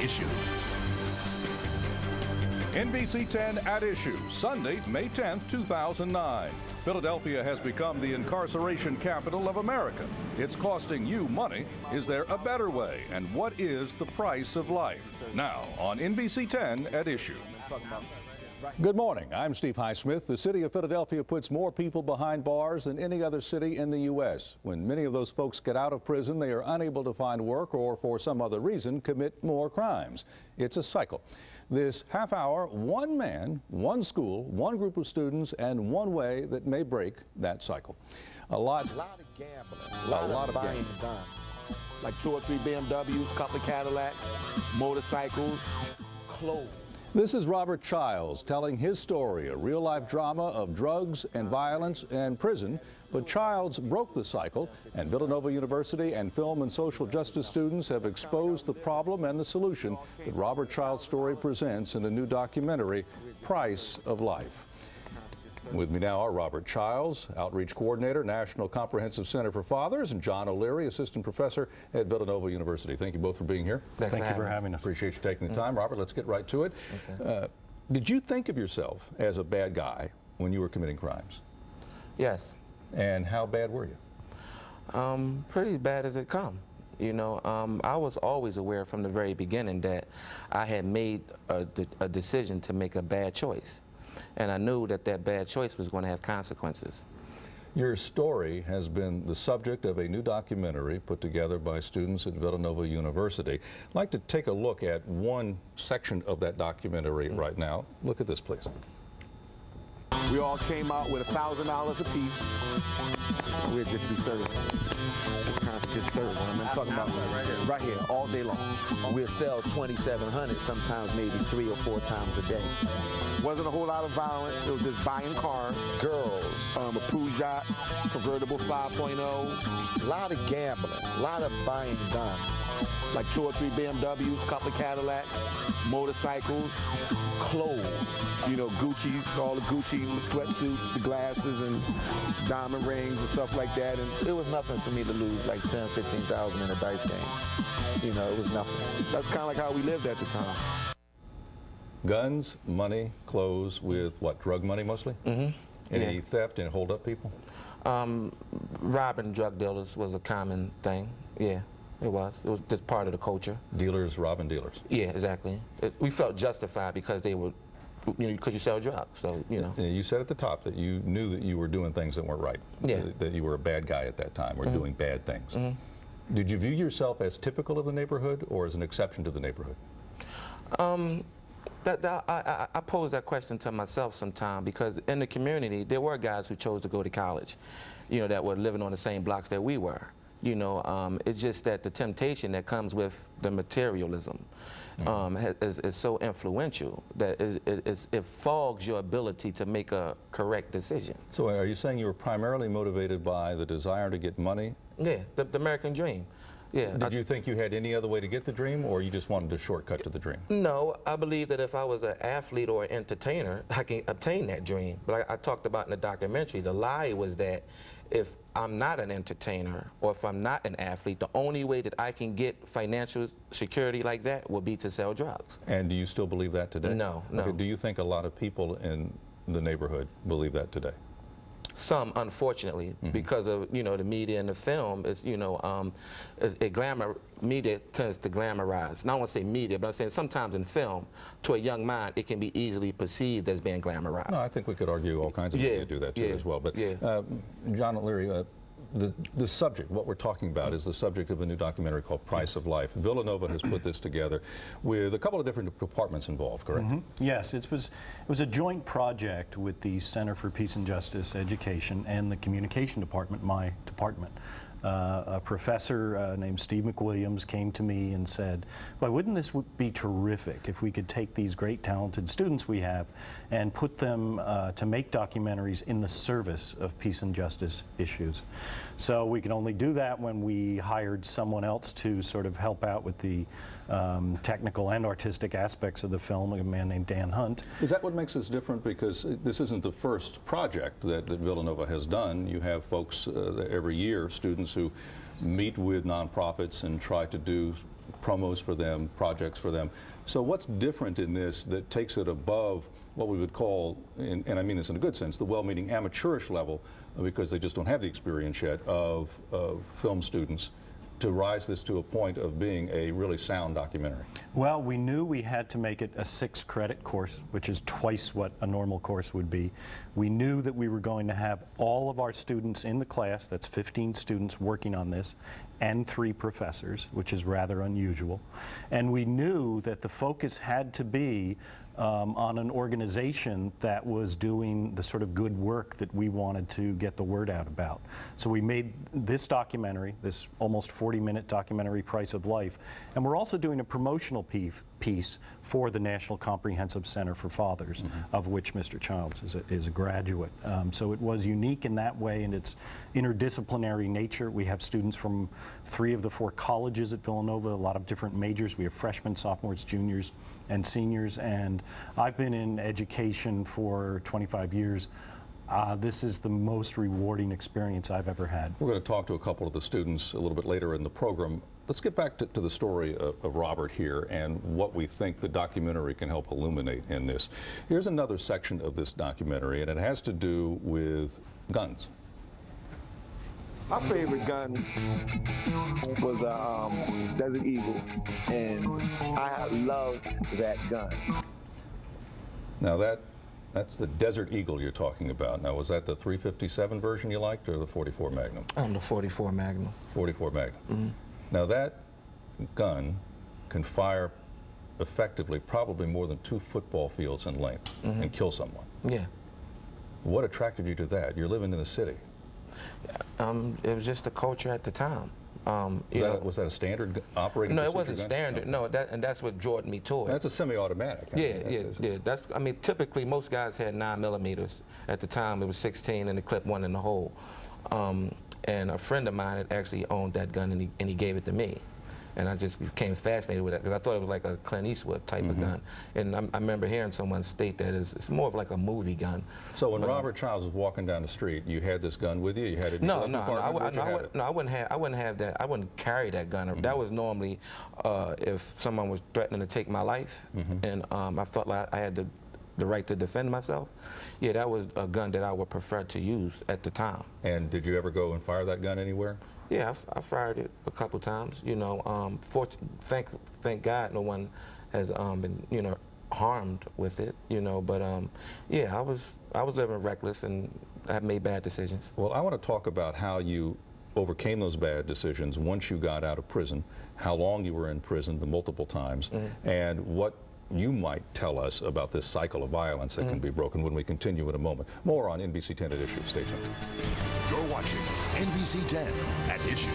Issue. NBC10 at Issue, Sunday, May 10th, 2009. Philadelphia has become the incarceration capital of America. It's costing you money. Is there a better way? And what is the price of life? Now on NBC10 at Issue. Good morning. I'm Steve Highsmith. The city of Philadelphia puts more people behind bars than any other city in the U.S. When many of those folks get out of prison, they are unable to find work or for some other reason commit more crimes. It's a cycle. This half hour, one man, one school, one group of students, and one way that may break that cycle. A lot of gambling, a lot of buying guns. Like 2 or 3 BMWs, couple of Cadillacs, motorcycles, clothes. This is Robert Childs telling his story, a real-life drama of drugs and violence and prison. But Childs broke the cycle, and Villanova University and film and social justice students have exposed the problem and the solution that Robert Childs' story presents in a new documentary, Price of Life. With me now are Robert Childs, Outreach Coordinator, National Comprehensive Center for Fathers, and John O'Leary, Assistant Professor at Villanova University. Thank you both for being here. Thank you for having us. Appreciate you taking the time. Robert, let's get right to it. Okay. Did you think of yourself as a bad guy when you were committing crimes? Yes. And how bad were you? Pretty bad as it come. You know, I was always aware from the very beginning that I had made a decision to make a bad choice. And I knew that that bad choice was going to have consequences. Your story has been the subject of a new documentary put together by students at Villanova University. I'd like to take a look at one section of that documentary right now. Look at this, please. We all came out with $1,000 apiece. We'll just be serving. Just serving. I'm talking about right here, all day long. We'll sell 2,700, sometimes maybe 3 or 4 times a day. Wasn't a whole lot of violence. It was just buying cars, girls, a Peugeot, convertible 5.0. A lot of gambling, a lot of buying guns. Like 2 or 3 BMWs, couple of Cadillacs, motorcycles, clothes. You know, Gucci, all the Gucci sweatsuits, the glasses and diamond rings and stuff like that. And it was nothing for me to lose like 10, 15,000 in a dice game. You know, it was nothing. That's kind of like how we lived at the time. Guns, money, clothes with what, drug money mostly? Mm-hmm. Any theft, any hold up people? Robbing drug dealers was a common thing, yeah. It was just part of the culture. Dealers robbing dealers. Yeah, exactly. We felt justified because they were, you know, because you sell drugs, so, you know. You said at the top that you knew that you were doing things that weren't right. Yeah. That you were a bad guy at that time, or doing bad things. Did you view yourself as typical of the neighborhood or as an exception to the neighborhood? I pose that question to myself sometime because in the community, there were guys who chose to go to college, you know, that were living on the same blocks that we were. You know, it's just that the temptation that comes with the materialism is so influential that it fogs your ability to make a correct decision. So are you saying you were primarily motivated by the desire to get money? Yeah, the American dream. Yeah. Did you think you had any other way to get the dream, or you just wanted a shortcut to the dream? No, I believe that if I was an athlete or an entertainer, I can obtain that dream. But I talked about in the documentary, the lie was that if I'm not an entertainer or if I'm not an athlete, the only way that I can get financial security like that would be to sell drugs. And do you still believe that today? No, no. Okay, do you think a lot of people in the neighborhood believe that today? Some, unfortunately, because of, you know, the media and the film is, you know, media tends to glamorize. And I don't want to say media, but I'm saying sometimes in film, to a young mind, it can be easily perceived as being glamorized. No, I think we could argue all kinds of media do that too as well. But John O'Leary, the subject, what we're talking about, is the subject of a new documentary called Price of Life. Villanova has put this together with a couple of different departments involved, correct? Yes, it was a joint project with the Center for Peace and Justice Education and the Communication Department, my department. A professor named Steve McWilliams came to me and said, "Why wouldn't this be terrific if we could take these great talented students we have and put them to make documentaries in the service of peace and justice issues?" So we could only do that when we hired someone else to sort of help out with the technical and artistic aspects of the film, a man named Dan Hunt. Is that what makes this different? Because this isn't the first project that Villanova has done. You have folks every year, students who meet with nonprofits and try to do promos for them, projects for them. So what's different in this that takes it above what we would call, and I mean this in a good sense, the well-meaning amateurish level, because they just don't have the experience yet of film students, to rise this to a point of being a really sound documentary? Well, we knew we had to make it a 6-credit course, which is twice what a normal course would be. We knew that we were going to have all of our students in the class, that's 15 students working on this, and 3 professors, which is rather unusual. And we knew that the focus had to be on an organization that was doing the sort of good work that we wanted to get the word out about. So we made this documentary, this almost 40-minute documentary, Price of Life, and we're also doing a promotional piece for the National Comprehensive Center for Fathers, of which Mr. Childs is a graduate. So it was unique in that way in its interdisciplinary nature. We have students from 3 of the 4 colleges at Villanova, a lot of different majors. We have freshmen, sophomores, juniors, and seniors, and I've been in education for 25 years. This is the most rewarding experience I've ever had. We're going to talk to a couple of the students a little bit later in the program. Let's get back to the story of Robert here and what we think the documentary can help illuminate in this. Here's another section of this documentary, and it has to do with guns. My favorite gun was a Desert Eagle, and I loved that gun. Now that's the Desert Eagle you're talking about. Now, was that the 357 version you liked, or the 44 Magnum? The 44 Magnum. 44 Magnum. Now that gun can fire effectively probably more than 2 football fields in length and kill someone. Yeah. What attracted you to that? You're living in the city. It was just the culture at the time. Was that a standard operating No, procedure? it wasn't standard. No, and that's what drew me to it. That's a semi-automatic. Yeah. That's. I mean, typically most guys had 9mm. At the time, it was 16 and the clip 1 in the hole. And a friend of mine had actually owned that gun, and he gave it to me. And I just became fascinated with it because I thought it was like a Clint Eastwood type of gun. And I remember hearing someone state that it's more of like a movie gun. So when Robert Childs was walking down the street, you had this gun with you? You had it in your I wouldn't have that. I wouldn't carry that gun. That was normally if someone was threatening to take my life, and I felt like I had the right to defend myself. Yeah, that was a gun that I would prefer to use at the time. And did you ever go and fire that gun anywhere? Yeah, I fired it a couple times. You know, thank God no one has been harmed with it. You know, but yeah, I was living reckless and I made bad decisions. Well, I want to talk about how you overcame those bad decisions once you got out of prison, how long you were in prison, the multiple times, and what you might tell us about this cycle of violence that can be broken when we continue in a moment. More on NBC10 at Issue. Stay tuned. You're watching NBC10 at Issue.